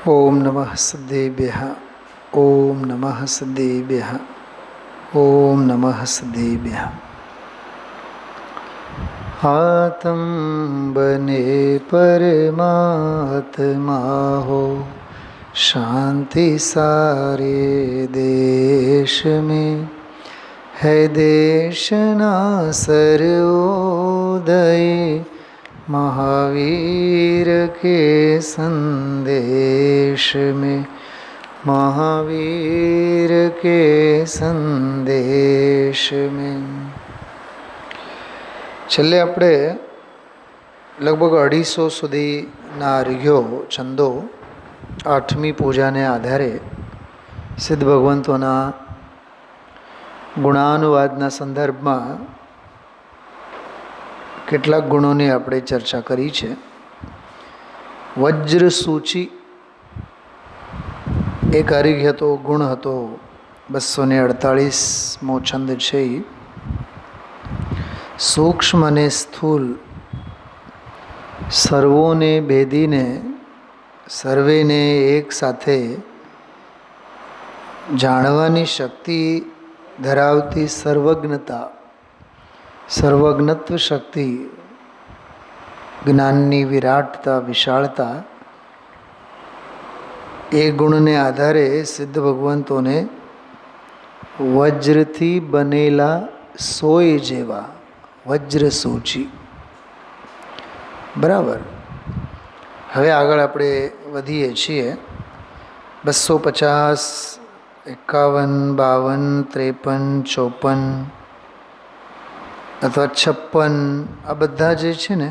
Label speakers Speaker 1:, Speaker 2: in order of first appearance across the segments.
Speaker 1: ओम नमः सद्देभ्यः। ओम नमः सद्देभ्यः। ओम नमः सद्देभ्यः। आत्म बने परमात्मा हो, शांति सारे देश में है। देश ना सर्वोदय महावीर के संदेश में, महावीर के संदेश में। છેલ્લે આપણે લગભગ 250 સુધીના અર્ઘ્યો છંદો 8મી પૂજાને આધારે સિદ્ધ ભગવંતોના ગુણાનુવાદના સંદર્ભમાં કેટલાક ગુણોની આપણે ચર્ચા કરી છે. વજ્ર સૂચિ એક અર્ઘ્ય હતો, ગુણ હતો. 248મો છંદ છે. સૂક્ષ્મ અને સ્થૂલ સર્વોને ભેદીને સર્વેને એક સાથે જાણવાની શક્તિ ધરાવતી સર્વજ્ઞતા, સર્વજ્ઞત્વ શક્તિ, જ્ઞાનની વિરાટતા, વિશાળતા, એ ગુણને આધારે સિદ્ધ ભગવંતોને વજ્રથી બનેલા સોય જેવા વજ્ર સૂચિ. બરાબર. હવે આગળ આપણે વધીએ છીએ. 250, 51, 52, 53, 54 અથવા 56 આ બધા જે છે ને,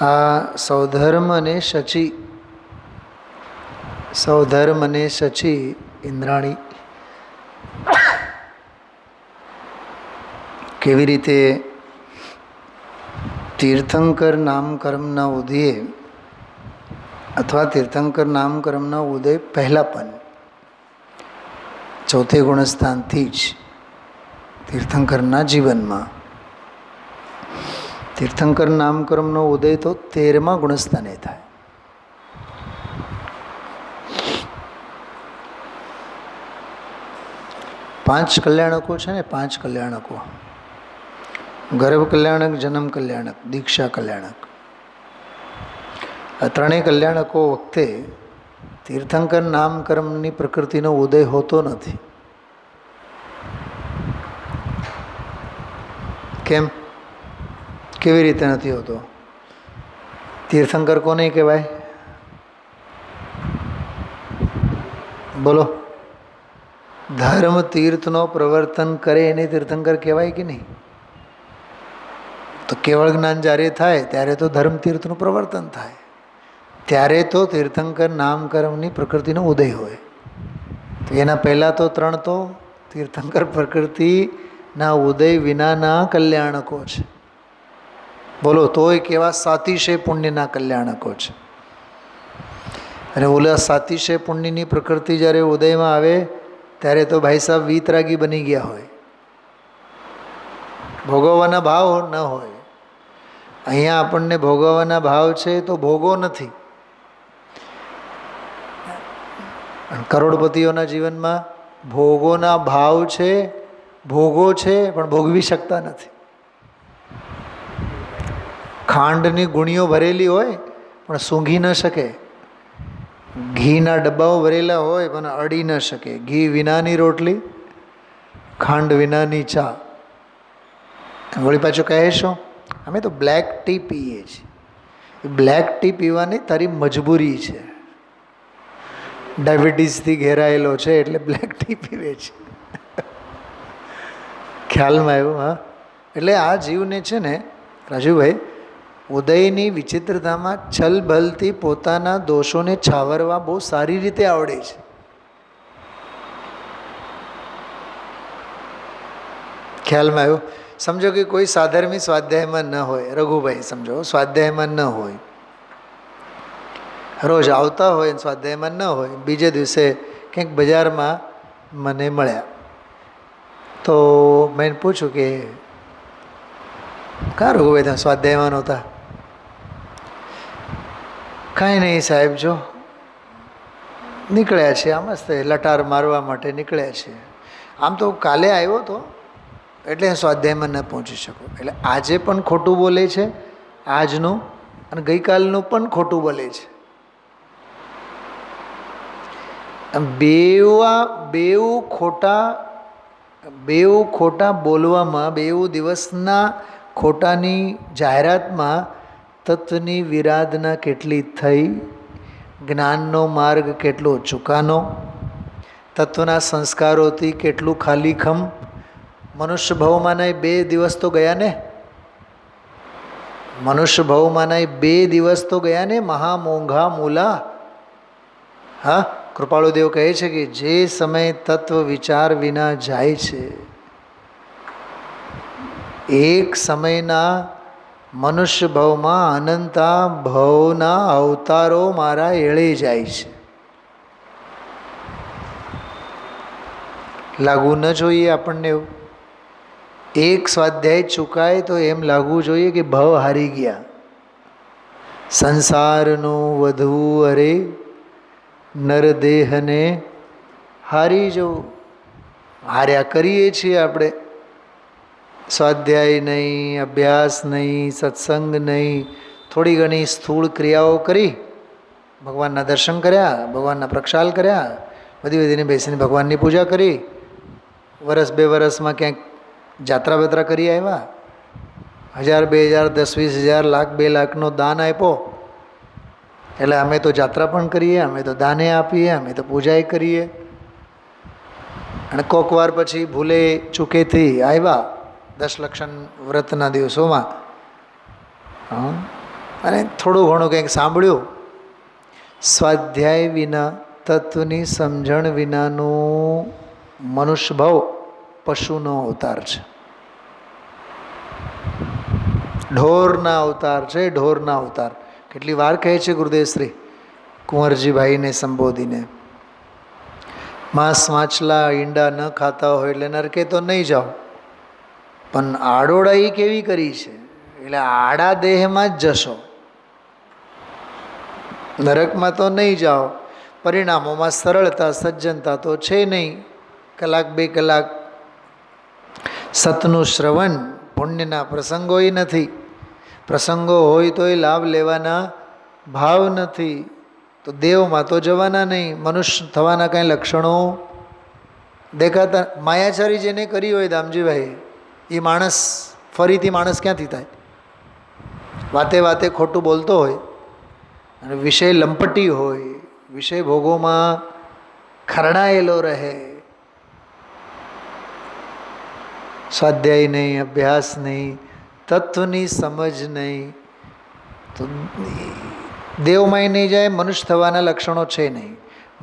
Speaker 1: આ સૌધર્મ અને શચિ, સૌધર્મ અને શચિ ઇન્દ્રાણી કેવી રીતે તીર્થંકર નામકર્મના ઉદયે અથવા તીર્થંકર નામકર્મના ઉદય પહેલાં પણ ચોથે ગુણસ્થાનથી જ તીર્થંકરના જીવનમાં, તીર્થંકર નામકર્મનો ઉદય તો 13મા ગુણસ્થાને થાય. પાંચ કલ્યાણકો છે ને, 5 કલ્યાણકો: ગર્ભ કલ્યાણક, જન્મ કલ્યાણક, દીક્ષા કલ્યાણક. આ ત્રણેય કલ્યાણકો વખતે તીર્થંકર નામકર્મની પ્રકૃતિનો ઉદય હોતો નથી. કેમ? કેવી રીતે નથી હોતો? તીર્થંકર કોને કહેવાય? બોલો. ધર્મ તીર્થનો પ્રવર્તન કરે એને તીર્થંકર કહેવાય કે નહીં? તો કેવળ જ્ઞાન જ્યારે થાય ત્યારે તો ધર્મ તીર્થનું પ્રવર્તન થાય, ત્યારે તો તીર્થંકર નામકર્મની પ્રકૃતિનો ઉદય હોય. તો એના પહેલાં તો 3 તો તીર્થંકર પ્રકૃતિના ઉદય વિનાના કલ્યાણકો છે. બોલો, તોય કેવા સાતિશય પુણ્યના કલ્યાણકો છે. અને ઓલા સાતિશય પુણ્યની પ્રકૃતિ જ્યારે ઉદયમાં આવે ત્યારે તો ભાઈ સાહેબ વીતરાગી બની ગયા હોય, ભોગવવાના ભાવ ન હોય. અહીંયા આપણને ભોગવવાના ભાવ છે તો ભોગો નથી. કરોડપતિઓના જીવનમાં ભોગોના ભાવ છે, ભોગો છે, પણ ભોગવી શકતા નથી. ખાંડની ગુણીઓ ભરેલી હોય પણ સૂંઘી ન શકે, ઘીના ડબ્બાઓ ભરેલા હોય પણ અડી ન શકે. ઘી વિનાની રોટલી, ખાંડ વિનાની ચા. વળી પાછું કહે છો અમે તો બ્લેક ટી પીએ છીએ. બ્લેક ટી પીવાની તારી મજબૂરી છે, ડાયાબિટીસથી ઘેરાયેલો છે એટલે બ્લેક ટી પીવે છે. ખ્યાલમાં આવ્યું? હા. એટલે આ જીવને છે ને રાજુભાઈ, ઉદયની વિચિત્રતામાં છલબલથી પોતાના દોષોને છાવરવા બહુ સારી રીતે આવડે છે. ખ્યાલમાં આવ્યું? સમજો કે કોઈ સાધર્મી સ્વાધ્યાયમાં ન હોય, રઘુભાઈ સમજો સ્વાધ્યાયમાં ન હોય, રોજ આવતા હોય સ્વાધ્યાયમાં ન હોય, બીજે દિવસે કંઈક બજારમાં મને મળ્યા તો મેં પૂછ્યું કે કાં રઘુભાઈ તમે સ્વાધ્યાયમાં નહોતા? કાંઈ નહીં સાહેબ, જો નીકળ્યા છીએ, આમ જ લટાર મારવા માટે નીકળ્યા છીએ. આમ તો કાલે આવ્યો હતો એટલે સ્વાધ્યાયમાં ન પહોંચી શકું. એટલે આજે પણ ખોટું બોલે છે આજનું, અને ગઈકાલનું પણ ખોટું બોલે છે. બેઉ ખોટા બોલવામાં, બેઉ દિવસના ખોટાની જાહેરાતમાં તત્વની વિરાધના કેટલી થઈ, જ્ઞાનનો માર્ગ કેટલો ચૂકાનો, તત્વના સંસ્કારોથી કેટલું ખાલીખમ. મનુષ્ય ભવમાંના 2 દિવસ તો ગયા ને, મનુષ્ય ભવમાંના 2 દિવસ તો ગયા ને, મહામોંઘા મૂલા. હા, કૃપાળુદેવ કહે છે કે જે સમય તત્વ વિચાર વિના જાય છે, એક સમયના મનુષ્ય ભવમાં અનંતા ભવના અવતારો મારા એળે જાય છે. લાગવું ન જોઈએ આપણને એવું. એક સ્વાધ્યાય ચૂકાય તો એમ લાગવું જોઈએ કે ભવ હારી ગયા. સંસારનું વધવું અરે નરદેહને હારી જવું. હાર્યા કરીએ છીએ આપણે. સ્વાધ્યાય નહીં, અભ્યાસ નહીં, સત્સંગ નહીં, થોડી ઘણી સ્થૂળ ક્રિયાઓ કરી, ભગવાનના દર્શન કર્યા, ભગવાનના પ્રક્ષાલ કર્યા, વધીને બેસીને ભગવાનની પૂજા કરી, વરસ 2 વર્ષમાં ક્યાંક જાત્રા બાત્રા કરી આવ્યા, 1000 2000 10 20 હજાર લાખ 2 લાખનો દાન આપ્યો. એટલે અમે તો જાત્રા પણ કરીએ, અમે તો દાને આપીએ, અમે તો પૂજાએ કરીએ. અને કોક વાર પછી ભૂલે ચૂકેથી આવ્યા 10 લક્ષણ વ્રતના દિવસોમાં, અને થોડું ઘણું કંઈક સાંભળ્યું. સ્વાધ્યાય વિના, તત્વની સમજણ વિનાનું મનુષ્ય ભાવ પશુનો અવતાર છે, ઢોરના અવતાર છે, ઢોરના અવતાર. કેટલી વાર કહે છે ગુરુદેવશ્રી કુંવરજીભાઈને સંબોધીને, માંસ માછલા ઈંડા ન ખાતા હોય એટલે નરકે તો નહીં જાઓ, પણ આડોડાઈ કેવી કરી છે એટલે આડા દેહમાં જ જશો, નરકમાં તો નહીં જાઓ. પરિણામોમાં સરળતા સજ્જનતા તો છે નહીં. 1 2 કલાક સતનું શ્રવણ, પુણ્યના પ્રસંગોય નથી, પ્રસંગો હોય તોય લાભ લેવાના ભાવ નથી, તો દેવમાં તો જવાના નહીં. મનુષ્ય થવાના કાંઈ લક્ષણો દેખાતા. માયાચારી જેને કરી હોય દામજીભાઈ, એ માણસ ફરીથી માણસ ક્યાંથી થાય? વાતે વાતે ખોટું બોલતો હોય અને વિષય લંપટી હોય, વિષય ભોગોમાં ખરડાયેલો રહે, સ્વાધ્યાય નહીં, અભ્યાસ નહીં, તત્વની સમજ નહીં, તો દેવમાંય નહીં જાય, મનુષ્ય થવાના લક્ષણો છે નહીં.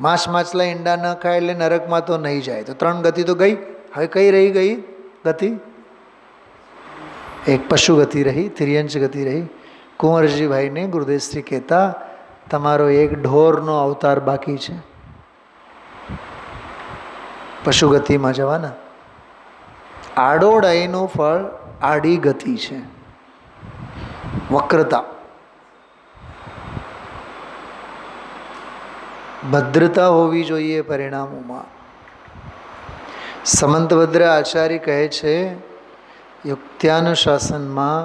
Speaker 1: માંસ માછલા ઈંડા ન ખાય એટલે નરકમાં તો નહીં જાય. તો 3 ગતિ તો ગઈ. હવે કઈ રહી ગઈ ગતિ? એક પશુ ગતિ રહી, તિર્યંચ ગતિ રહી. કુંવરજીભાઈને ગુરુદેવશ્રી કહેતા, તમારો એક ઢોરનો અવતાર બાકી છે, પશુ ગતિમાં જવાના. આડોડાઈનું ફળ આડી ગતિ છે, વક્રતા. ભદ્રતા હોવી જોઈએ પરિણામોમાં. સમંતભદ્ર આચાર્ય કહે છે યુક્ત્યાનુશાસનમાં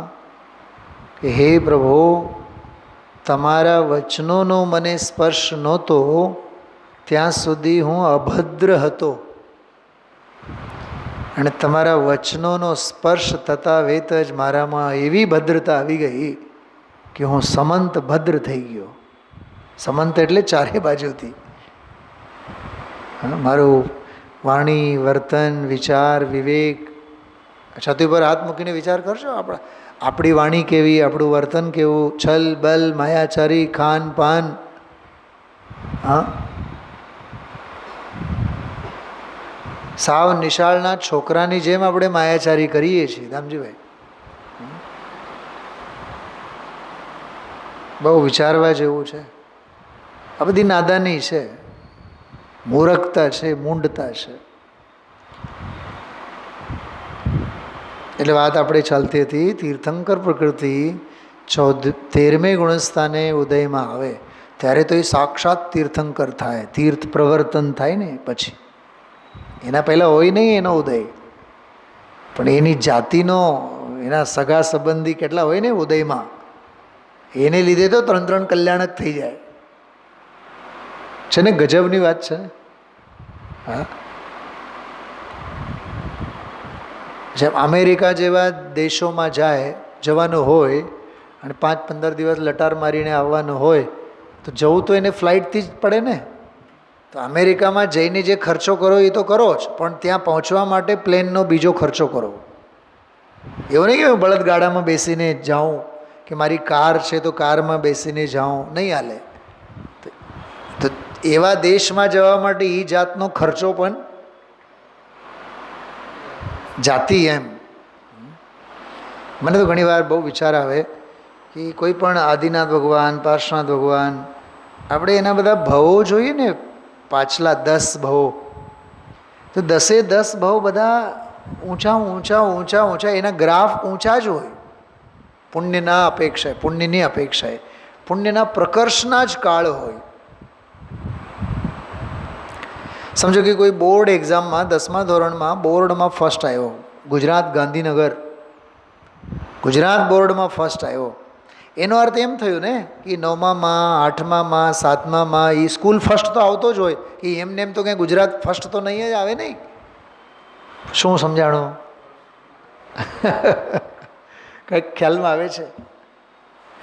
Speaker 1: કે હે પ્રભુ, તમારા વચનોનો મને સ્પર્શ નહોતો ત્યાં સુધી હું અભદ્ર હતો, અને તમારા વચનોનો સ્પર્શ થતાં વેત જ મારામાં એવી ભદ્રતા આવી ગઈ કે હું સમંત ભદ્ર થઈ ગયો. સમંત એટલે ચારે બાજુથી. મારું વાણી, વર્તન, વિચાર, વિવેક, છાતી પર હાથ મૂકીને વિચાર કરશો. આપણી વાણી કેવી, આપણું વર્તન કેવું, છલ બલ, માયાચારી, ખાન પાન. હા, સાવ નિશાળના છોકરાની જેમ આપણે માયાચારી કરીએ છીએ દામજીભાઈ. બહુ વિચારવા જેવું છે. આ બધી નાદાની છે, મૂર્ખતા છે, મૂંઢતા છે. એટલે વાત આપણે ચાલતી હતી, તીર્થંકર પ્રકૃતિ 13મે ગુણસ્થાને ઉદયમાં આવે ત્યારે તો એ સાક્ષાત તીર્થંકર થાય, તીર્થ પ્રવર્તન થાય ને પછી. એના પહેલાં હોય નહીં એનો ઉદય, પણ એની જાતિનો, એના સગા સંબંધી કેટલા હોય ને ઉદયમાં, એને લીધે તો 3 કલ્યાણક થઈ જાય છે ને. ગજબની વાત છે ને. હા, જેમ અમેરિકા જેવા દેશોમાં જવાનું હોય અને 5-15 દિવસ લટાર મારીને આવવાનું હોય તો જવું તો એને ફ્લાઇટથી જ પડે ને. તો અમેરિકામાં જઈને જે ખર્ચો કરો એ તો કરો જ, પણ ત્યાં પહોંચવા માટે પ્લેનનો બીજો ખર્ચો કરો. એવું નહીં કે હું બળદગાડામાં બેસીને જાઉં કે મારી કાર છે તો કારમાં બેસીને જાઉં, નહીં હાલે. તો એવા દેશમાં જવા માટે એ જાતનો ખર્ચો પણ જાતિ એમ. મને તો ઘણીવાર બહુ વિચાર આવે કે કોઈ પણ આદિનાથ ભગવાન, પાર્શ્વનાથ ભગવાન, આપણે એના બધા ભવો જોઈએ ને, પાછલા 10 ભવો, તો 10 ભવ બધા ઊંચા ઊંચા ઊંચા ઊંચા, એના ગ્રાફ ઊંચા જ હોય. પુણ્યના અપેક્ષાએ, પુણ્યની અપેક્ષાએ, પુણ્યના પ્રકર્ષના જ કાળ હોય. સમજો કે કોઈ બોર્ડ એક્ઝામમાં 10મા ધોરણમાં બોર્ડમાં ફર્સ્ટ આવ્યો, ગુજરાત ગાંધીનગર ગુજરાત બોર્ડમાં ફર્સ્ટ આવ્યો. એનો અર્થ એમ થયું ને કે 9માં, 8માં, 7માં એ સ્કૂલ ફર્સ્ટ તો આવતો જ હોય, કે એમને એમ તો કંઈ ગુજરાત ફર્સ્ટ તો નહીં જ આવે નહીં. શું સમજાણું? કંઈક ખ્યાલમાં આવે છે?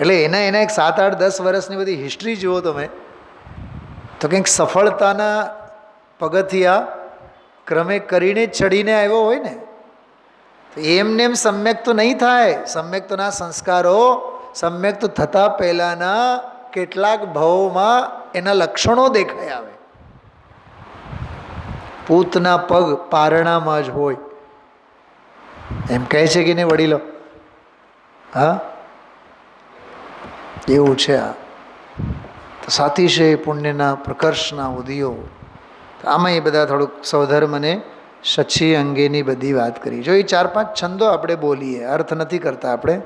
Speaker 1: એટલે એના એક 7, 8, 10 વર્ષની બધી હિસ્ટ્રી જુઓ તમે, તો કંઈક સફળતાના પગથિયા ક્રમે કરીને ચડીને આવ્યો હોય ને, તો એમને એમ સમ્યક તો નહીં થાય. સમ્યક્તના સંસ્કારો સમ્યક્ત થતાં પહેલાંના કેટલાક ભાવોમાં એના લક્ષણો દેખાઈ આવે. પૂતના પગ પારણામાં જ હોય એમ કહે છે કે નહીં વડીલો? હા, એવું છે. આ તો સાથી છે પુણ્યના પ્રકર્ષના ઉદયો. આમાં એ બધા થોડુંક સ્વધર્મને સચ્છી અંગેની બધી વાત કરી. જો એ 4-5 છંદો આપણે બોલીએ, અર્થ નથી કરતા આપણે.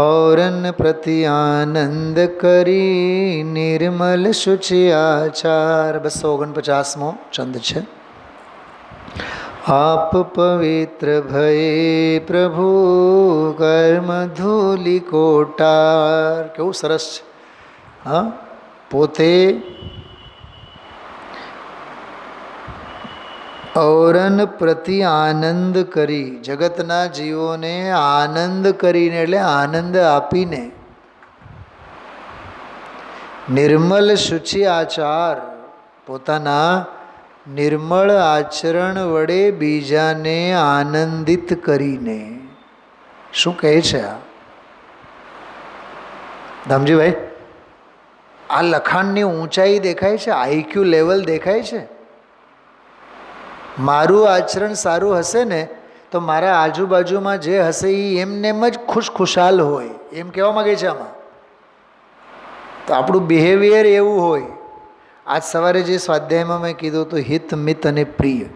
Speaker 1: ઔરન પ્રતિ આનંદ કરી નિર્મલ શુચિ આચાર, 249મો છંદ છે. આપ પવિત્ર ભયે પ્રભુ કર્મ ધૂલી કોટાર. કેવું સરસ છે. હા, પોતે ઔરન પ્રતિ આનંદ કરી, જગતના જીવોને આનંદ કરીને, એટલે આનંદ આપીને, નિર્મલ શુચિ આચાર, પોતાના નિર્મળ આચરણ વડે બીજાને આનંદિત કરીને. શું કહે છે આ ધામજીભાઈ? આ લખાણની ઊંચાઈ દેખાય છે, આઈક્યુ લેવલ દેખાય છે. મારું આચરણ સારું હશે ને તો મારા આજુબાજુમાં જે હશે એ એમનેમ જ ખુશખુશાલ હોય, એમ કહેવા માગે છે આમાં. તો આપણું બિહેવિયર એવું હોય. આજ સવારે જે સ્વાધ્યાયમાં મેં કીધું તો હિત, મિત અને પ્રિય.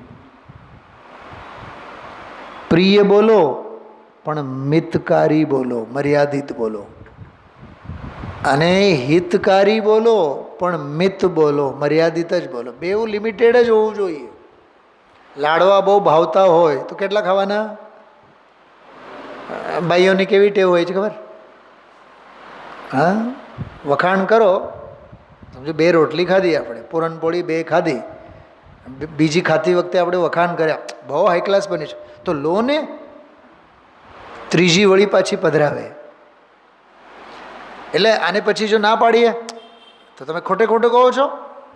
Speaker 1: પ્રિય બોલો પણ મિતકારી બોલો, મર્યાદિત બોલો. અને હિતકારી બોલો પણ મિત બોલો, મર્યાદિત જ બોલો. બેઉ લિમિટેડ જ હોવું જોઈએ. લાડવા બહુ ભાવતા હોય તો કેટલા ખાવાના? ભાઈઓની કેવી ટેવ હોય છે ખબર? હા, વખાણ કરો. સમજો 2 રોટલી ખાધી આપણે, પૂરણપોળી 2 ખાધી, બીજી ખાતી વખતે આપણે વખાણ કર્યા, બહુ હાઈ ક્લાસ બની છે, તો લો ને, ત્રીજી વળી પાછી પધરાવે. એટલે આને પછી જો ના પાડીએ તો તમે ખોટે ખોટું કહો છો.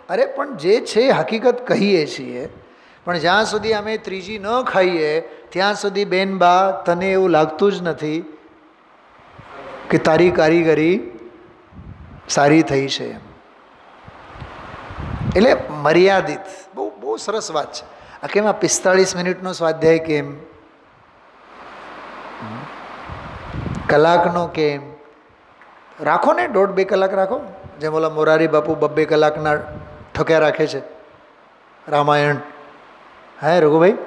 Speaker 1: અરે પણ જે છે હકીકત કહીએ છીએ, પણ જ્યાં સુધી અમે ત્રીજી ન ખાઈએ ત્યાં સુધી બેન બા તને એવું લાગતું જ નથી કે તારી કારીગરી સારી થઈ છે એમ. એટલે મર્યાદિત. બહુ બહુ સરસ વાત છે. આ કેમ આ 45 મિનિટનો સ્વાધ્યાય કેમ, કલાકનો કેમ રાખો ને? 1.5-2 કલાક રાખો. જેમ ઓલા મોરારી બાપુ 2-2 કલાકના ઠક્યા રાખે છે રામાયણ. હે રઘુભાઈ?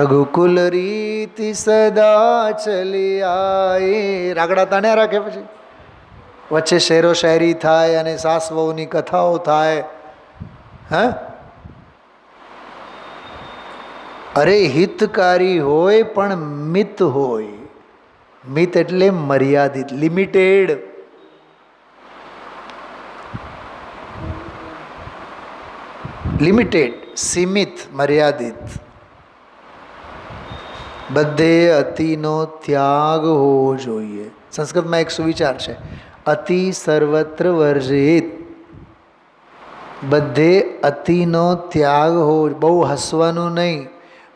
Speaker 1: રઘુકુલ રીતિ સદા ચલી આએ, રાગડા તાણ્યા રાખે પછી. વચ્ચે શેરો શાયરી થાય અને સાસ વહુની કથાઓ થાય. હા, અરે હિતકારી હોય પણ મિત હોય. મિત એટલે મર્યાદિત, લિમિટેડ. લિમિટેડ, સીમિત, મર્યાદિત. બધે અતિનો ત્યાગ હોવો જોઈએ. સંસ્કૃતમાં એક સુવિચાર છે, અતિ સર્વત્ર વર્જિત. બધે અતિનો ત્યાગ હોવો. બહુ હસવાનું નહીં,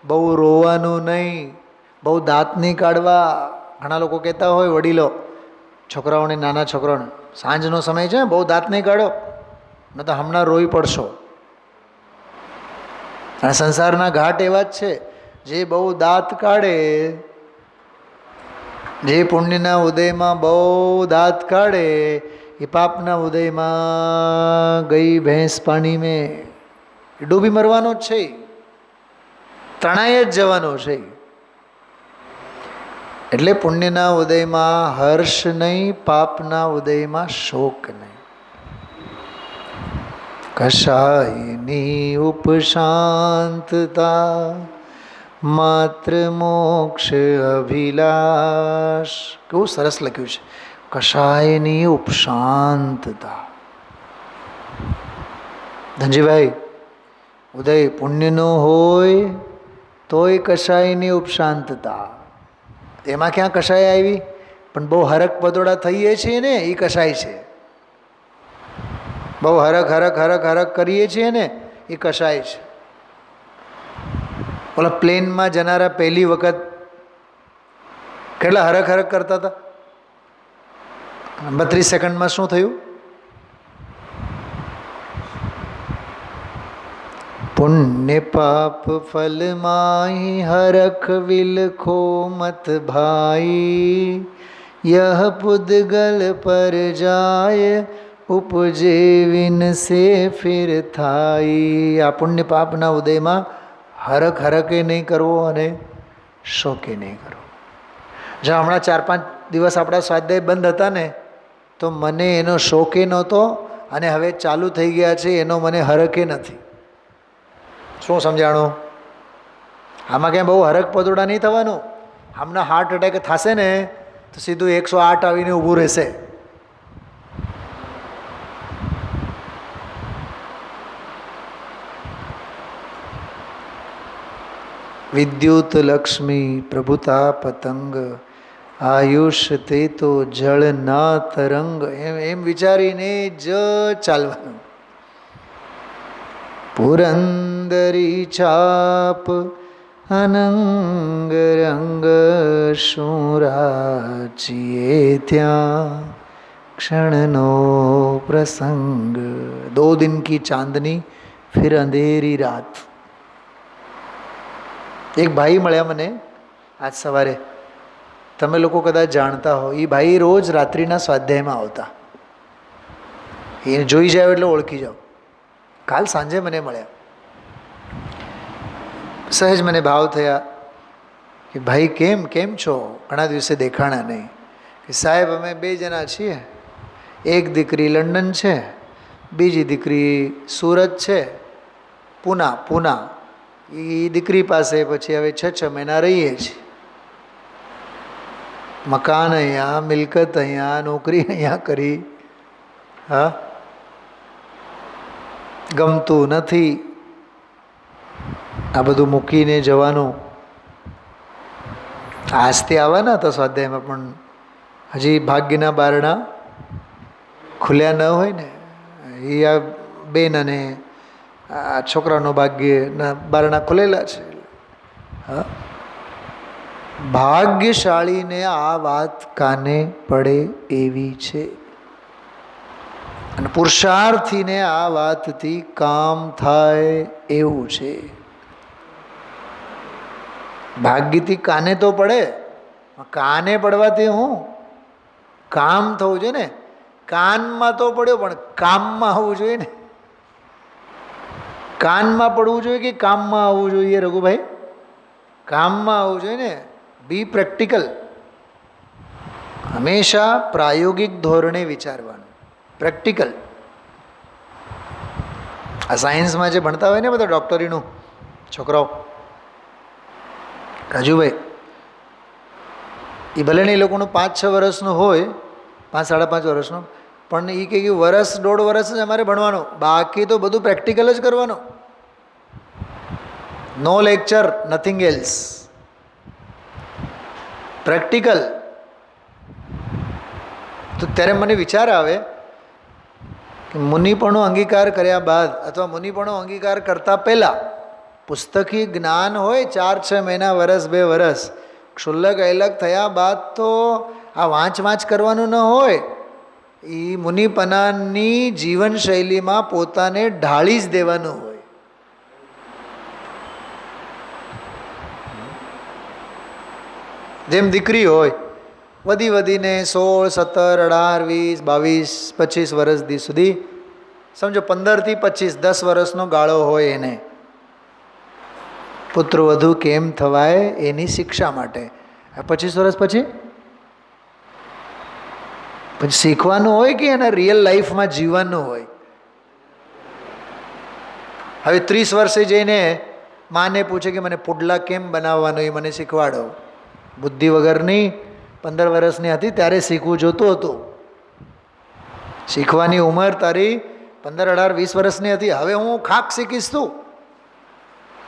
Speaker 1: બહુ રોવાનું નહીં, બહુ દાંત નહીં કાઢવા. ઘણા લોકો કહેતા હોય વડીલો છોકરાઓને, નાના છોકરાઓને, સાંજનો સમય છે, બહુ દાંત નહીં કાઢો, ન તો હમણાં રોઈ પડશો. અને સંસારના ઘાટ એવા જ છે, જે બહુ દાંત કાઢે, જે પુણ્યના ઉદયમાં બહુ દાંત કાઢે, એ પાપના ઉદયમાં ગઈ ભેંસ પાણી મેં, ડૂબી મરવાનો જ છે, તણાઈ જ જવાનો છે. એટલે પુણ્યના ઉદયમાં હર્ષ નહીં, પાપના ઉદયમાં શોક નહીં. કશાયની ઉપશાંતતા માત્ર મોક્ષ અભિલાષ. કેવું સરસ લખ્યું છે, કશાયની ઉપશાંતતા. ધનજીભાઈ, ઉદય પુણ્યનો હોય તોય કશાયની ઉપશાંતતા. એમાં ક્યાં કશાય આવી? પણ બહુ હરક પદોડા થઈએ છીએ ને, એ કશાય છે. બહુ હરક હરક હરક હરક કરીએ છીએ ને, એ કશાય છે. ઓલા પ્લેનમાં જનારા પહેલી વખત કેટલા હરક હરક કરતા હતા? 32 સેકન્ડમાં શું થયું? પુણ્ય પાપ ફલ માહી હરખ વિલખો મત ભાઈ. યહ પુદગલ પર જાય ઉપજે વિન સે ફિર થાય. આ પુણ્ય પાપના ઉદયમાં હરખ હરકે નહીં કરવો અને શોકે નહીં કરવો. જો હમણાં 4-5 દિવસ આપણા સ્વાધ્યાય બંધ હતા ને, તો મને એનો શોકે નહોતો, અને હવે ચાલુ થઈ ગયા છે એનો મને હરકે નથી. શું સમજાણું? આમાં ક્યાંય બહુ હરક પદોડા નહીં થવાનું. હમણાં હાર્ટ એટેક થશે ને તો સીધું 108 આવીને ઊભું રહેશે. વિદ્યુત લક્ષ્મી પ્રભુતા પતંગ આયુષ તે તો જળ ના તરંગ. એમ વિચારીને જ ચાલવાનું. પુરંદરી છાપ અનંગ રંગ શું રાચીએ ત્યાં ક્ષણનો પ્રસંગ. 2 दिन की चांदनी फिर अंधेरी रात. એક ભાઈ મળ્યા મને આજ સવારે. તમે લોકો કદાચ જાણતા હો, એ ભાઈ રોજ રાત્રિના સ્વાધ્યાયમાં આવતા. એને જોઈ જાવ એટલે ઓળખી જાઓ. કાલ સાંજે મને મળ્યા. સહેજ મને ભાવ થયા કે ભાઈ કેમ છો? ઘણા દિવસે દેખાણા નહીં. કે સાહેબ અમે 2 જણા છીએ. એક દીકરી લંડન છે, બીજી દીકરી સુરત છે, પૂના. એ દીકરી પાસે પછી હવે 6 મહિના રહીએ છીએ. મકાન અહીંયા, મિલકત અહીંયા, નોકરી અહીંયા કરી. હા, ગમતું નથી આ બધું મૂકીને જવાનું. આજથી આવવાના હતા સ્વાધ્યાયમાં, પણ હજી ભાગ્યના બારણા ખુલ્યા ન હોય ને. એ આ બેન અને આ છોકરાનો ભાગ્યના બારણા ખુલેલા છે. હા, ભાગ્યશાળીને આ વાત કાને પડે એવી છે, અને પુરુષાર્થીને આ વાતથી કામ થાય એવું છે. ભાગ્યથી કાને તો પડે, કાને પડવાથી હું કામ થવું જોઈએ ને. કાનમાં તો પડ્યો, પણ કામમાં આવવું જોઈએ ને. કાનમાં પડવું જોઈએ કે કામમાં આવવું જોઈએ? રઘુભાઈ, કામમાં આવવું જોઈએ ને. બી પ્રેક્ટિકલ. હંમેશા પ્રાયોગિક ધોરણે વિચારવાનું, પ્રેક્ટિકલ. આ સાયન્સમાં જે ભણતા હોય ને બધા ડૉક્ટરીનું છોકરાઓ, રાજુભાઈ, એ ભલે ને એ લોકોનું 5-6 વર્ષનું હોય, 5-5.5 વર્ષનું, પણ એ કહે કે 1-1.5 વર્ષ જ અમારે ભણવાનું, બાકી તો બધું પ્રેક્ટિકલ જ કરવાનું. નો લેક્ચર, નથિંગ એલ્સ, પ્રેક્ટિકલ. તો ત્યારે મને વિચાર આવે કે મુનિપણો અંગીકાર કર્યા બાદ અથવા મુનિપણો અંગીકાર કરતાં પહેલાં પુસ્તકી જ્ઞાન હોય 4-6 મહિના, વર્ષ, 2 વર્ષ, ક્ષુલ્લક અયલક થયા બાદ તો આ વાંચ કરવાનું ન હોય. એ મુનિપનાની જીવનશૈલીમાં પોતાને ઢાળી જ દેવાનું હોય. જેમ દીકરી હોય, વધીને 16, 17, 18, 20, 22, 25 વર્ષ સુધી, સમજો 15 થી 25, 10 વર્ષનો ગાળો હોય એને પુત્રવધુ કેમ થવાય એની શિક્ષા માટે. 25 વર્ષ પછી શીખવાનું હોય કે એના રિયલ લાઈફમાં જીવવાનું હોય. હવે 30 વર્ષે જઈને માને પૂછે કે મને પુડલા કેમ બનાવવાનો એ મને શીખવાડો. બુદ્ધિ વગરની 15 વર્ષની હતી ત્યારે શીખવું જોતું હતું. શીખવાની ઉંમર તારી 15, 18, 20 વર્ષની હતી. હવે હું ખાક શીખીશ તું.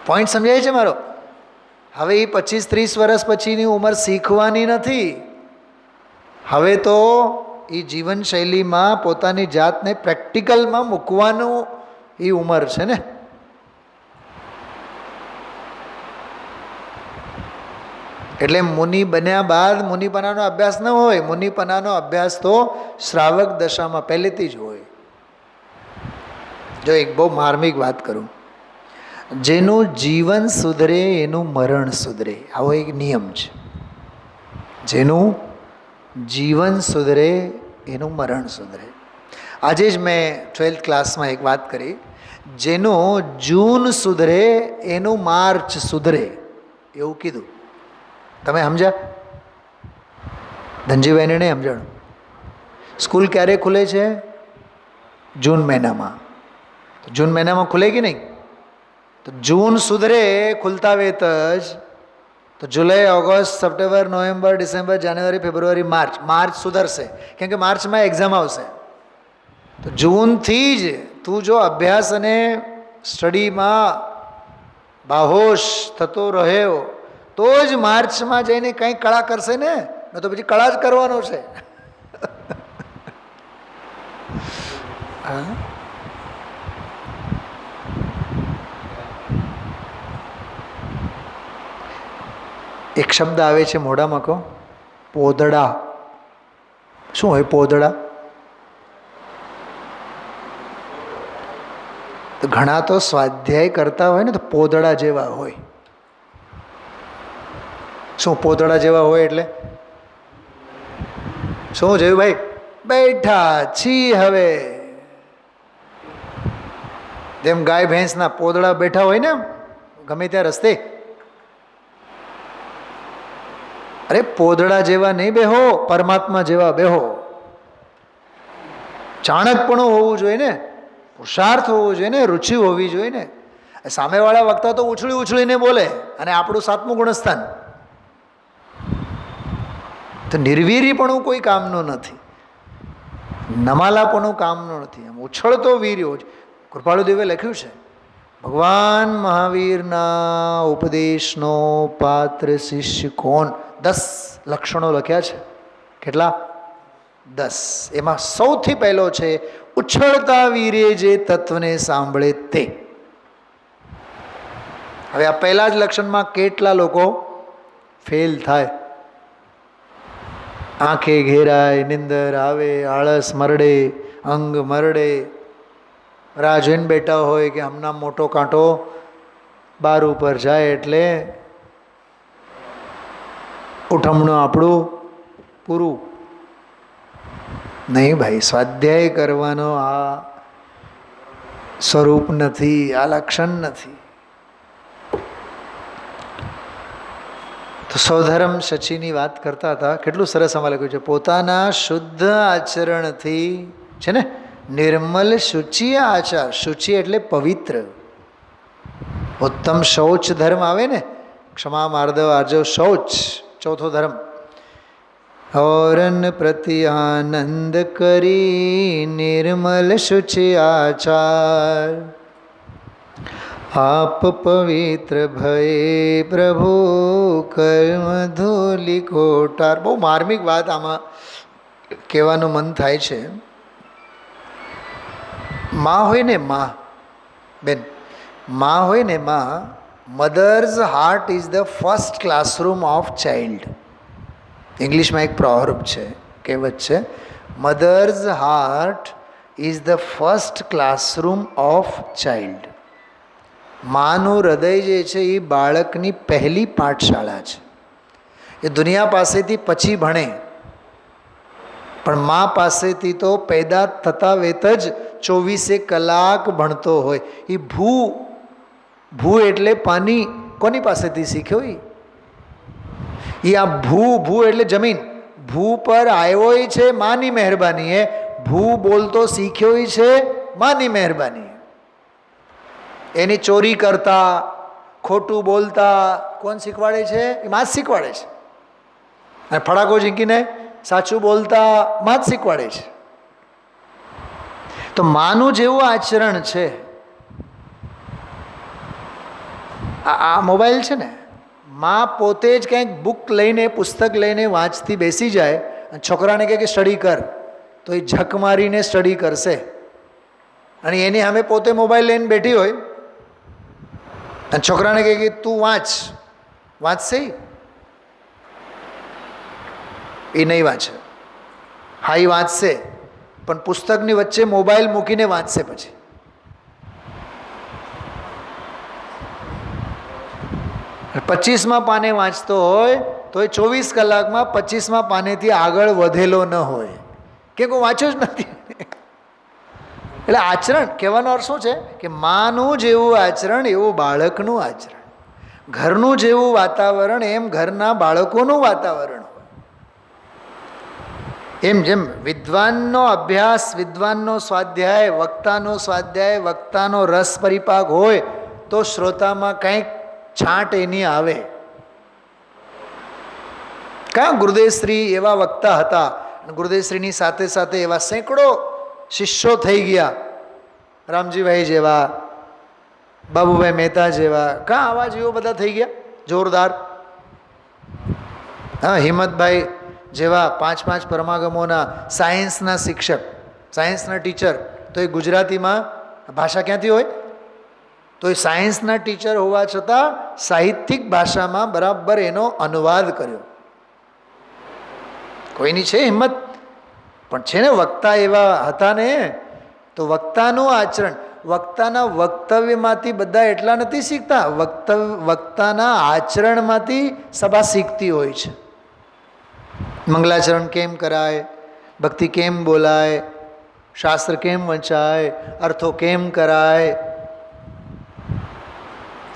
Speaker 1: પોઈન્ટ સમજાય છે મારો? હવે એ 25-30 વર્ષ પછીની ઉંમર શીખવાની નથી. હવે તો એ જીવનશૈલીમાં પોતાની જાતને પ્રેક્ટિકલમાં મૂકવાનું એ ઉંમર છે ને. એટલે મુનિ બન્યા બાદ મુનિપનાનો અભ્યાસ ન હોય. મુનિપનાનો અભ્યાસ તો શ્રાવક દશામાં પહેલેથી જ હોય. જો એક બહુ માર્મિક વાત કરું, જેનું જીવન સુધરે એનું મરણ સુધરે, આવો એક નિયમ છે. જેનું જીવન સુધરે એનું મરણ સુધરે. આજે જ મેં 12th ક્લાસમાં એક વાત કરી, જેનું જૂન સુધરે એનું માર્ચ સુધરે, એવું કીધું. તમે સમજ્યા? ધનજીભાઈને નહીં સમજાણું. સ્કૂલ ક્યારે ખુલે છે? જૂન મહિનામાં. જૂન મહિનામાં ખુલે કે નહીં? તો જૂન સુધરે ખુલતા વેત જ તો જુલાઈ, ઓગસ્ટ, સપ્ટેમ્બર, નવેમ્બર, ડિસેમ્બર, જાન્યુઆરી, ફેબ્રુઆરી, માર્ચ સુધરશે. કેમ કે માર્ચમાં એક્ઝામ આવશે. તો જૂનથી જ તું જો અભ્યાસ અને સ્ટડીમાં બાહોશ થતો રહ્યો તો જ માર્ચમાં જઈને કંઈક કળા કરશે ને. ન તો પછી કળા જ કરવાનો છે. હા, એક શબ્દ આવે છે મોઢામાં, કહો, પોદડા. શું હોય પોદડા? તો ઘણા તો સ્વાધ્યાય કરતા હોય ને તો પોદડા જેવા હોય. શું પોદડા જેવા હોય એટલે શું જોયું ભાઈ? બેઠા છી હવે, જેમ ગાય ભેંસના પોદડા બેઠા હોય ને ગમે ત્યાં રસ્તે. અરે પોદડા જેવા નહીં બેહો, પરમાત્મા જેવા બેહો. ચાણકપણું હોવું જોઈએ ને, પુરુષાર્થ હોવો જોઈએ ને, રુચિ હોવી જોઈએ ને. સામેવાળા વક્તા તો ઉછળીને બોલે અને આપણું 7મું ગુણસ્થાન. તો નિર્વીર્યપણું કોઈ કામનું નથી, નમાલાપણું કામનું નથી. એમ ઉછળતો વીર્યો જ. કૃપાળુદેવે લખ્યું છે, ભગવાન મહાવીરના ઉપદેશનો પાત્ર શિષ્ય કોણ? 10 લક્ષણો લખ્યા છે. કેટલા? 10. એમાં સૌથી પહેલો છે ઉછળતા વીર્ય જે તત્વને સાંભળે તે. હવે આ પહેલા જ લક્ષણમાં કેટલા લોકો ફેલ થાય? આંખે ઘેરાય, નિંદર આવે, આળસ મરડે, અંગ મરડે, રાહ જોઈને બેઠા હોય કે હમણાં મોટો કાંટો બાર ઉપર જાય એટલે ઉઠમણું આપણું પૂરું. નહીં ભાઈ, સ્વાધ્યાય કરવાનો આ સ્વરૂપ નથી, આ લક્ષણ નથી. તો તો સ્વધર્મ શચીની વાત કરતા હતા. કેટલું સરસ આમાં લખ્યું છે, પોતાના શુદ્ધ આચરણથી છે ને નિર્મલ શુચિ આચાર. શુચિ એટલે પવિત્ર. ઉત્તમ શૌચ ધર્મ આવે ને, ક્ષમા માર્દવ આર્જવ શૌચ, ચોથો ધર્મ. ઔરન પ્રતિ આનંદ કરી નિર્મલ શુચિ આચાર. આપ પવિત્ર ભય પ્રભુ કર્મ ધૂલી કોટાર. બહુ માર્મિક વાત આમાં કહેવાનું મન થાય છે. માં હોય ને, માં બેન, માં હોય ને, માં, mother's heart is the first classroom of child. ઇંગ્લિશમાં એક પ્રોવર્બ છે, કહેવત છે, mother's heart is the first classroom of child. માનું હૃદય જે છે એ બાળકની પહેલી પાઠશાળા છે. એ દુનિયા પાસેથી પછી ભણે, પણ મા પાસેથી તો પેદા થતા વેત જ 24 કલાક ભણતો હોય. એ ભૂ એટલે પાણી, કોની પાસેથી શીખ્યો? એ આ ભૂ એટલે જમીન, ભૂ પર આવ્યો છે માની મહેરબાની. ભૂ બોલતો શીખ્યો છે માની મહેરબાની. એની ચોરી કરતા, ખોટું બોલતા કોણ શીખવાડે છે? એ માં જ શીખવાડે છે. અને ફડાકો ઝીંકીને સાચું બોલતા માં જ શીખવાડે છે. તો માનું જેવું આચરણ છે. આ મોબાઈલ છે ને, માં પોતે જ કંઈક બુક લઈને, પુસ્તક લઈને વાંચતી બેસી જાય અને છોકરાને કહે કે સ્ટડી કર, તો એ ઝક મારીને સ્ટડી કરશે. અને એની સામે પોતે મોબાઈલ લઈને બેઠી હોય અને છોકરાને કહે કે તું વાંચશે? એ નહીં વાંચે. હા, એ વાંચશે, પણ પુસ્તકની વચ્ચે મોબાઈલ મૂકીને વાંચશે. પછી પચીસમાં પાને વાંચતો હોય તો એ 24 કલાકમાં 25મા પાનેથી આગળ વધેલો ન હોય, કે કોઈ વાંચ્યો જ નથી. એટલે આચરણ કહેવાનો અર્થ શું છે કે માનું જેવું આચરણ એવું બાળકનું આચરણ. ઘરનું જેવું વાતાવરણ એમ ઘરના બાળકોનું વાતાવરણ હોય. એમ જેમ વિદ્વાનનો અભ્યાસ, વિદ્વાનનો સ્વાધ્યાય, વક્તાનો સ્વાધ્યાય, વક્તાનો રસ પરિપાક હોય તો શ્રોતામાં કંઈક છાંટ એની આવે. ક્યાં ગુરુદેવશ્રી એવા વક્તા હતા, ગુરુદેવશ્રીની સાથે સાથે એવા સેંકડો શિષ્યો થઈ ગયા. રામજીભાઈ જેવા, બાબુભાઈ મહેતા જેવા, કાં આવા જેવો બધા થઈ ગયા જોરદાર. હા, હિંમતભાઈ જેવા 5 પરમાગમોના સાયન્સના શિક્ષક, સાયન્સના ટીચર. તો એ ગુજરાતીમાં ભાષા ક્યાંથી હોય? તો એ સાયન્સના ટીચર હોવા છતાં સાહિત્યિક ભાષામાં બરાબર એનો અનુવાદ કર્યો. કોઈની છે હિંમત, પણ છે ને વક્તા એવા હતા ને. તો વક્તાનું આચરણ, વક્તાના વક્તવ્યમાંથી બધા એટલા નથી શીખતા, વક્તાના આચરણમાંથી સભા શીખતી હોય છે. મંગલાચરણ કેમ કરાય, ભક્તિ કેમ બોલાય, શાસ્ત્ર કેમ વંચાય, અર્થો કેમ કરાય,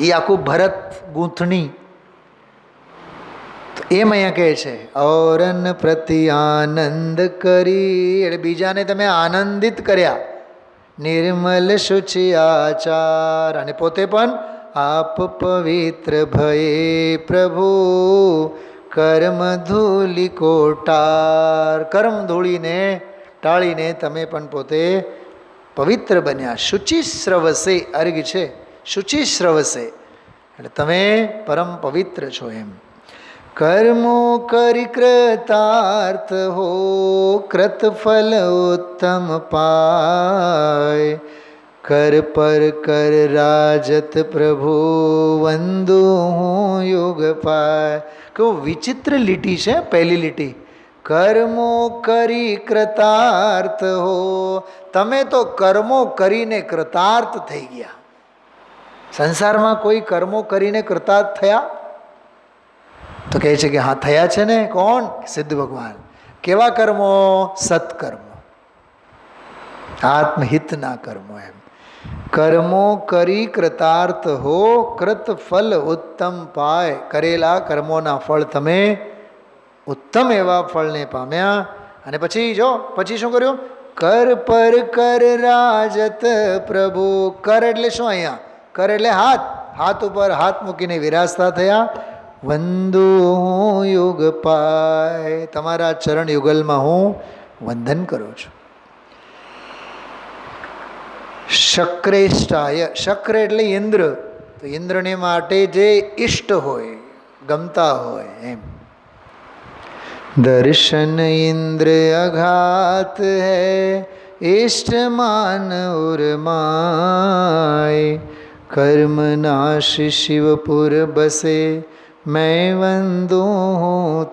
Speaker 1: એ આખું ભરત ગૂંથણી. તો એમ અહીંયા કહે છે ઔરન પ્રતિ આનંદ કરી, એટલે બીજાને તમે આનંદિત કર્યા. નિર્મલ શુચિ આચાર, અને પોતે પણ આપ પવિત્ર ભયે પ્રભુ કર્મ ધૂલી કોટાર. કર્મ ધૂળીને ટાળીને તમે પણ પોતે પવિત્ર બન્યા. શુચિશ્રવસે અર્ઘ છે, શુચિશ્રવસે એટલે તમે પરમ પવિત્ર છો. એમ કર્મો કરી કૃતાર્થ હો, કૃતફલ ઉત્તમ પાય. કર પર કર રાજત પ્રભુ વંદુ હું યુગ પાય. કેવું વિચિત્ર લીટી છે પહેલી લીટી. કર્મો કરી કૃતાર્થ હો, તમે તો કર્મો કરીને કૃતાર્થ થઈ ગયા. સંસારમાં કોઈ કર્મો કરીને કૃતાર્થ થયા? તો કહે છે કે હા થયા છે ને. કોણ? સિદ્ધ ભગવાન. કેવા કર્મો? સત્કર્મો, આત્મહિતના કર્મો. એમ કર્મો કરી કૃતાર્થ હો, કૃત ફલ ઉત્તમ પાય. કરેલા કર્મોના ફળ તમે ઉત્તમ એવા ફળને પામ્યા. અને પછી શું કર્યું? કર પર કર રાજત પ્રભુ. કર એટલે શું? અહીંયા કર એટલે હાથ. હાથ ઉપર હાથ મૂકીને વિરાજતા થયા. વંદુ હું યુગ પાય. તમારા ચરણ યુગલમાં હું વંદન કરું છું. શક્રેષ્ઠાય. શક્ર એટલે ઇન્દ્ર. તો ઇન્દ્રને માટે જે ઈષ્ટ હોય, ગમતા હોય એમ. દર્શન ઇન્દ્ર અઘાત હૈ, ઇષ્ટ માન ઉર્માય. કર્મ નાશ શિવપુર બસે, मैं वंदू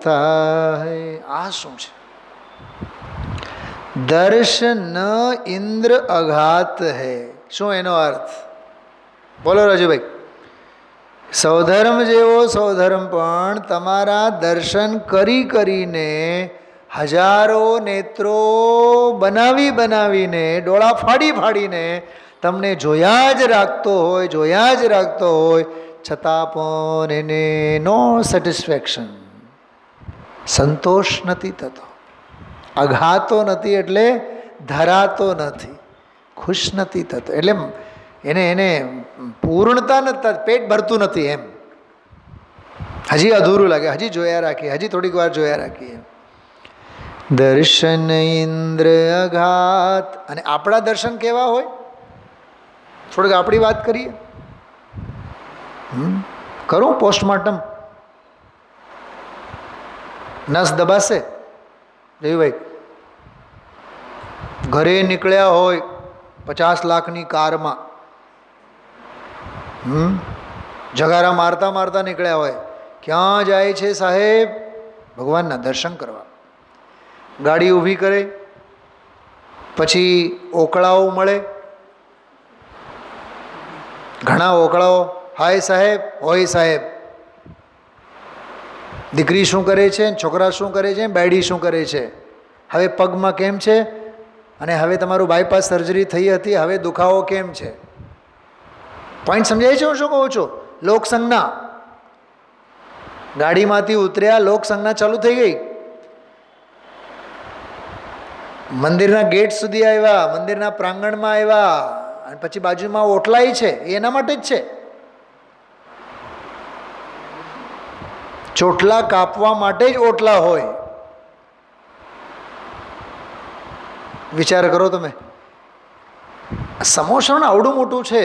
Speaker 1: ताय. આ શું છે? દર્શન ઇન્દ્ર અઘાત હૈ. શું એનો અર્થ? બોલો રાજુભાઈ. સૌધર્મ જેવો સૌધર્મ પણ તમારા દર્શન કરીને હજારો નેત્રો બનાવીને ડોળા ફાડીને તમને જોયા જ રાખતો હોય છતાં પણ એને નો સેટિસ્ફેક્શન, સંતોષ નથી થતો. અઘાતો નથી એટલે ધરાતો નથી, ખુશ નથી થતો. એટલે એને પૂર્ણતા નથી, પેટ ભરતું નથી એમ. હજી અધૂરું લાગે, હજી જોયા રાખીએ, હજી થોડીક વાર જોયા રાખીએ. દર્શન ઇન્દ્ર અઘાત. અને આપણા દર્શન કેવા હોય? થોડીક આપણી વાત કરીએ. કરું પોસ્ટમોર્ટમ? નસ દબાશે દેવીભાઈ? ઘરે નીકળ્યા હોય 50 લાખની કારમાં, જગારા મારતા નીકળ્યા હોય. ક્યાં જાય છે સાહેબ? ભગવાનના દર્શન કરવા. ગાડી ઊભી કરે, પછી ઓકળાઓ મળે, ઘણા ઓકળાઓ. હાય સાહેબ, હોય સાહેબ. દીકરી શું કરે છે, છોકરા શું કરે છે, બાયડી શું કરે છે, હવે પગમાં કેમ છે, અને હવે તમારું બાયપાસ સર્જરી થઈ હતી, હવે દુખાવો કેમ છે. પોઈન્ટ સમજાય છે હું શું કહું છું? લોકસંજ્ઞા. ગાડીમાંથી ઉતર્યા, લોકસંજ્ઞા ચાલુ થઈ ગઈ. મંદિરના ગેટ સુધી આવ્યા, મંદિરના પ્રાંગણમાં આવ્યા, અને પછી બાજુમાં ઓટલાઈ છે, એના માટે જ છે. ચોટલા કાપવા માટે જ ઓટલા હોય. વિચાર કરો તમે. સમોસણ આવડું મોટું છે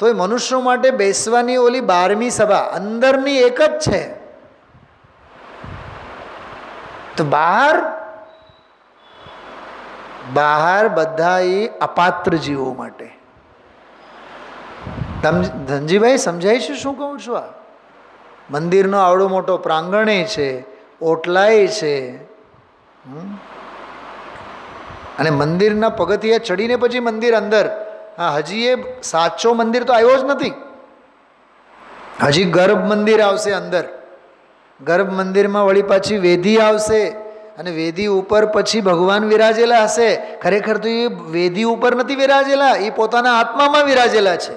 Speaker 1: તો એ મનુષ્યો માટે બેસવાની ઓલી 12મી સભા અંદરની એક જ છે. તો બહાર બધા એ અપાત્ર જીવો માટે. ધનજીભાઈ સમજાય છે શું કહું છું? આ મંદિરનો આવડો મોટો પ્રાંગણે છે, ઓટલાય છે, અને મંદિરના પગથિયા ચડીને પછી મંદિર અંદર. હા, હજી એ સાચો મંદિર તો આવ્યો જ નથી. હજી ગર્ભ મંદિર આવશે અંદર. ગર્ભ મંદિરમાં વળી પાછી વેદી આવશે, અને વેદી ઉપર પછી ભગવાન વિરાજેલા હશે. ખરેખર તો એ વેદી ઉપર નથી વિરાજેલા, એ પોતાના આત્મામાં વિરાજેલા છે.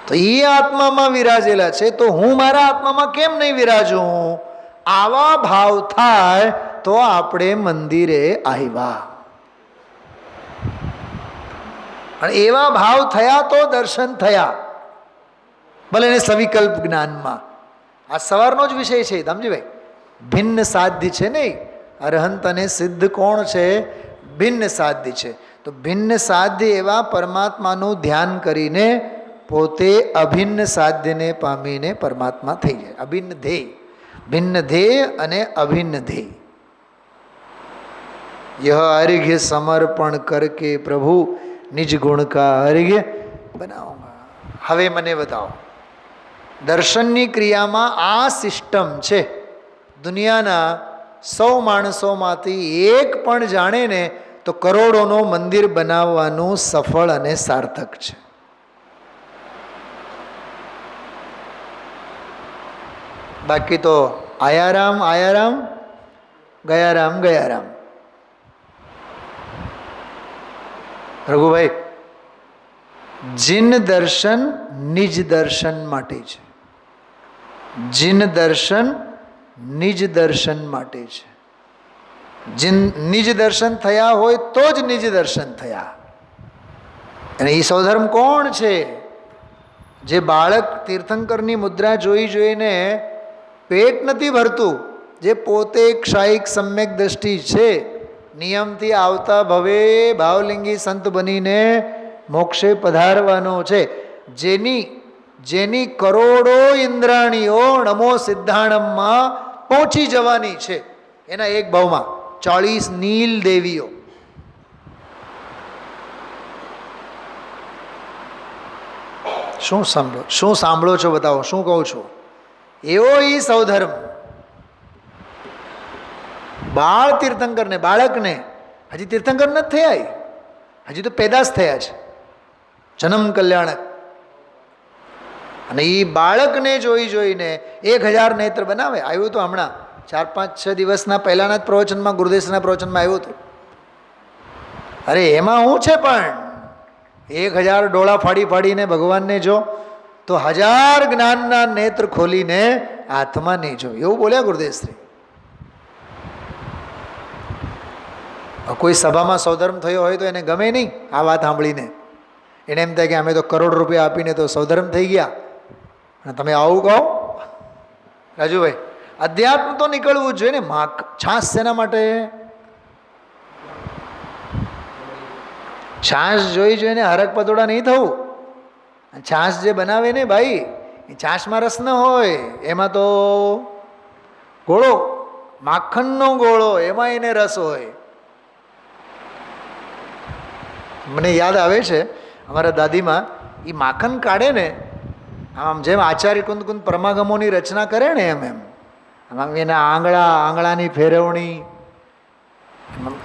Speaker 1: તો એ આત્મામાં વિરાજેલા છે, તો હું મારા આત્મામાં કેમ નહીં વિરાજું? આવા ભાવ થાય તો આપણે મંદિરે આવ્યા. અને એવા ભાવ થયા તો દર્શન થયા, ભલે એને સવિકલ્પ જ્ઞાનમાં. આ સવારનો જ વિષય છે ધમજીભાઈ. ભિન્ન સાધ્ય છે નહીં. અરહંત અને સિદ્ધ કોણ છે? ભિન્ન સાધ્ય છે. તો ભિન્ન સાધ્ય એવા પરમાત્માનું ધ્યાન કરીને પોતે અભિન્ન સાધ્યને પામીને પરમાત્મા થઈ જાય. અભિન્ન ધ્યેય, ભિન્ન ધ્યેય અને અભિન્ન ધ્યેય. यह अर्घ्य समर्पण करके प्रभु निज गुण का अर्घ्य बनाऊंगा. હવે મને બતાવો, દર્શનની ક્રિયામાં આ સિસ્ટમ છે. દુનિયાના 100 માણસોમાંથી એક પણ જાણે ને તો કરોડોનો મંદિર બનાવવાનું સફળ અને સાર્થક છે. બાકી તો આયારામ આયારામ, ગયારામ ગયારામ. રઘુભાઈ જીન દર્શન નિજ દર્શન માટે છે. જીન દર્શન નિજ દર્શન માટે છે. નિજ દર્શન થયા હોય તો જ નિજ દર્શન થયા. અને એ સૌધર્મ કોણ છે? જે બાળક તીર્થંકરની મુદ્રા જોઈ જોઈને પેટ નથી ભરતું, જે પોતે ક્ષાયિક સમ્યક દ્રષ્ટિ છે, નિયમથી આવતા ભવે ભાવલિંગી સંત બનીને મોક્ષે પધારવાનો છે, જેની કરોડો ઇન્દ્રાણીઓ નમો સિદ્ધાણમમાં પહોંચી જવાની છે, એના એક ભાવમાં 40 નીલ દેવીઓ. શું સાંભળો છો? બતાવો શું કહું છું? એવો ઈ સૌધર્મ બાળ તીર્થંકરને, બાળકને, હજી તીર્થંકર નથી થયા, હજી તો પેદાશ થયા છે, જન્મ કલ્યાણક. અને એ બાળકને જોઈ જોઈને 1000 નેત્ર બનાવે. આવ્યું તો હમણાં 4-5-6 દિવસના પહેલાના જ પ્રવચનમાં, ગુરુદેવના પ્રવચનમાં આવ્યું હતું. અરે એમાં શું છે? પણ 1000 ડોળા ફાડી ફાડીને ભગવાનને જો તો 1000 જ્ઞાનના નેત્ર ખોલીને હાથમાં નહીં જો, એવું બોલ્યા ગુરુદેવશ્રી. કોઈ સભામાં સૌધર્મ થયો હોય તો એને ગમે નહીં આ વાત સાંભળીને. એને એમ થાય કે અમે તો કરોડ રૂપિયા આપીને તો સૌધર્મ થઈ ગયા, અને તમે આવું કહો? રાજુભાઈ, અધ્યાત્મ તો નીકળવું જ જોઈએ ને. છાશ શેના માટે? છાશ જોઈ જોઈને હરક પતોડા નહીં થવું. છાશ જે બનાવે ને ભાઈ, એ છાશમાં રસ ન હોય, એમાં તો ગોળો, માખણનો ગોળો, એમાં એને રસ હોય. મને યાદ આવે છે અમારા દાદીમાં, એ માખણ કાઢે ને આમ જેમ આચાર્ય કુંદ કુંદ પરમાગમોની રચના કરે ને એમ આમ એના આંગળાની ફેરવણી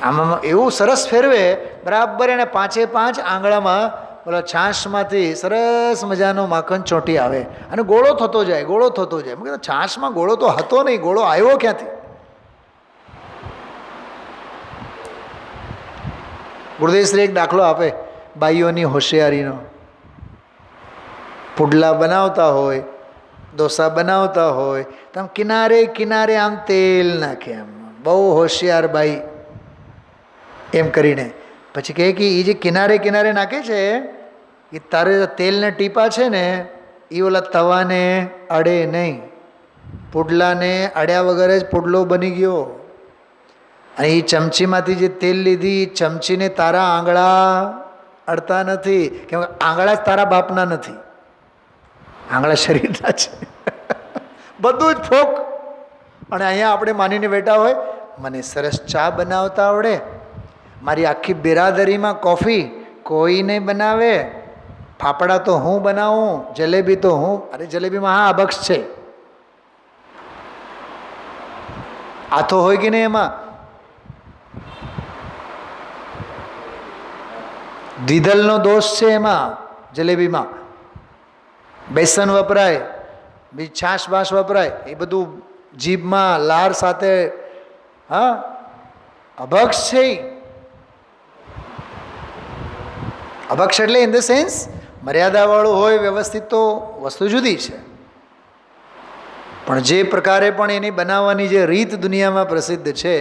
Speaker 1: આમાં એવું સરસ ફેરવે, બરાબર એને 5 આંગળામાં પેલા છાશમાંથી સરસ મજાનો માખણ ચોંટી આવે અને ગોળો થતો જાય, ગોળો થતો જાય. મેં કીધું છાશમાં ગોળો તો હતો નહીં, ગોળો આવ્યો ક્યાંથી? ગુરુદેવશ્રી એક દાખલો આપે બાઈઓની હોશિયારીનો. પુડલા બનાવતા હોય, ડોસા બનાવતા હોય તો આમ કિનારે કિનારે આમ તેલ નાખે, આમ બહુ હોશિયાર બાઈ એમ કરીને. પછી કહે કે એ જે કિનારે કિનારે નાખે છે એ તારે તેલના ટીપા છે ને એ ઓલા તવાને અડે નહીં. પુડલાને અડ્યા વગર જ પુડલો બની ગયો. અને એ ચમચીમાંથી જે તેલ લીધી, ચમચીને તારા આંગળા અડતા નથી, કેમ કે આંગળા જ તારા બાપના નથી, આંગળા શરીરના છે. બધું જ ફોક. અને અહીંયા આપણે માનીને બેઠા હોય મને સરસ ચા બનાવતા આવડે, મારી આખી બિરાદરીમાં કોફી કોઈ નહીં બનાવે, ફાફડા તો હું બનાવું, જલેબી તો હું. અરે જલેબીમાં હા અભક્ષ છે, આથો હોય કે નહીં, એમાં દ્વિદલનો દોષ છે, એમાં જલેબીમાં બેસન વપરાય, બીજી છાશ બાશ વપરાય, એ બધું જીભમાં લાર સાથે હા અભક્ષ છે. અભક્ષ એટલે ઇન ધ સેન્સ મર્યાદાવાળું હોય, વ્યવસ્થિત, તો વસ્તુ જુદી છે. પણ જે પ્રકારે પણ એની બનાવવાની જે રીત દુનિયામાં પ્રસિદ્ધ છે,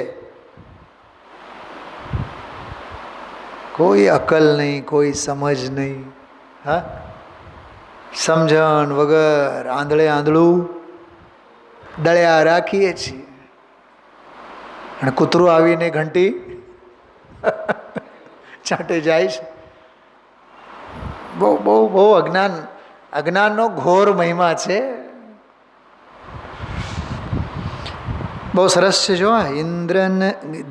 Speaker 1: કોઈ અકલ નહીં, કોઈ સમજ નહીં. હા, સમજણ વગર આંધળે આંધળું દળ્યા રાખીએ છીએ. અને કૂતરું આવીને ઘંટી ચાટે જાય છે. બહુ બહુ બહુ અજ્ઞાનનો ઘોર મહિમા છે. બહુ સરસ છે. જો ઇન્દ્રન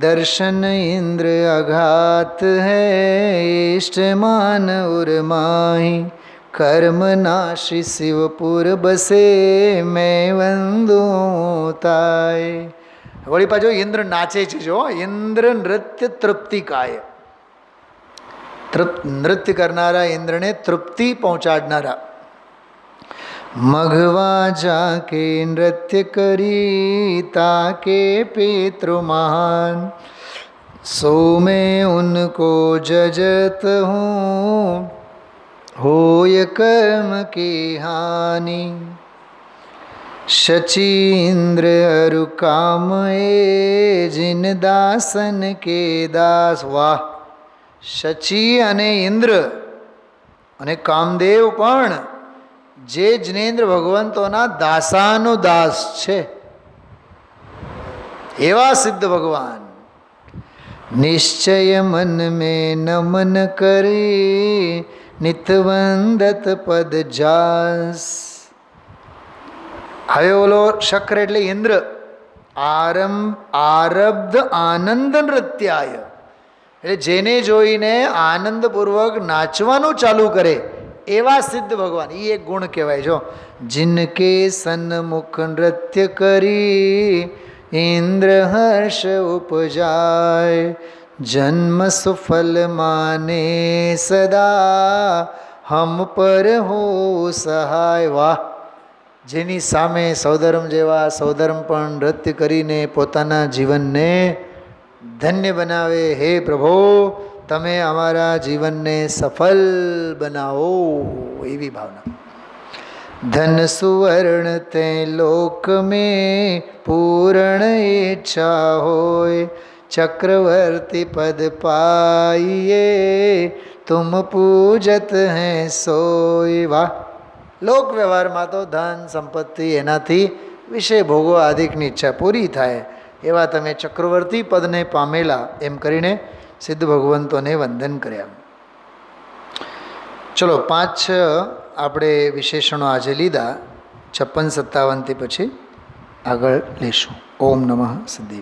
Speaker 1: દર્શન ઇન્દ્ર અઘાત હૈ, ઇષ્ટમાન ઉર્માહી કર્મ નાશી શિવપુર બસે મેં વંદુ તાય. વળી પાછો ઇન્દ્ર નાચે છે. જો ઇન્દ્ર નૃત્ય તૃપ્તિકાય, નૃત્ય કરનારા ઇન્દ્રને તૃપ્તિ પહોંચાડનારા. મઘવા જાકે નૃત્ય કરી તાકે પિતૃ મહાન, સો મેં ઉनको જજત હું होय कर्म की हानि शचीन्द्र अरु काम ए जिन दासन के दास। वाह! શચી અને ઇન્દ્ર અને કામદેવ પણ જે જિનેન્દ્ર ભગવંતોના દાસાનો દાસ છે એવા સિદ્ધ ભગવાન નિશ્ચય મન મેં નમન કરી નિતવંદત પદ જાસ। હવે ઓલો શક્ર એટલે ઇન્દ્ર આરબ્ધ આનંદ નૃત્યાય એટલે જેને જોઈને આનંદપૂર્વક નાચવાનું ચાલુ કરે એવા સિદ્ધ ભગવાન, એ એક ગુણ કહેવાય। જો જિનકે સન્મુખ નૃત્ય કરી ઇન્દ્ર હર્ષ ઉપજાય જન્મ સુફલ માને સદા હમ પર હો સહાય। વાહ! જેની સામે સૌધર્મ જેવા સૌધર્મ પણ નૃત્ય કરીને પોતાના જીવનને ધન્ય બનાવે। હે પ્રભુ, તમે અમારા જીવનને સફળ બનાવો, એવી ભાવના। ધન સુવર્ણ તે લોક મેં પૂર્ણ ઈચ્છા હોય ચક્રવર્તી પદ પાઈએ તુમ પૂજત હૈ સોય। વાહ! લોક વ્યવહારમાં તો ધન સંપત્તિ એનાથી વિષય ભોગો આદિકની ઈચ્છા પૂરી થાય એવા તમે ચક્રવર્તી પદને પામેલા, એમ કરીને સિદ્ધ ભગવંતોને વંદન કર્યા। ચલો 5 આપણે વિશેષણો આજે લીધા, 56-57 પછી આગળ લેશું। ઓમ નમઃ સિદ્ધિ।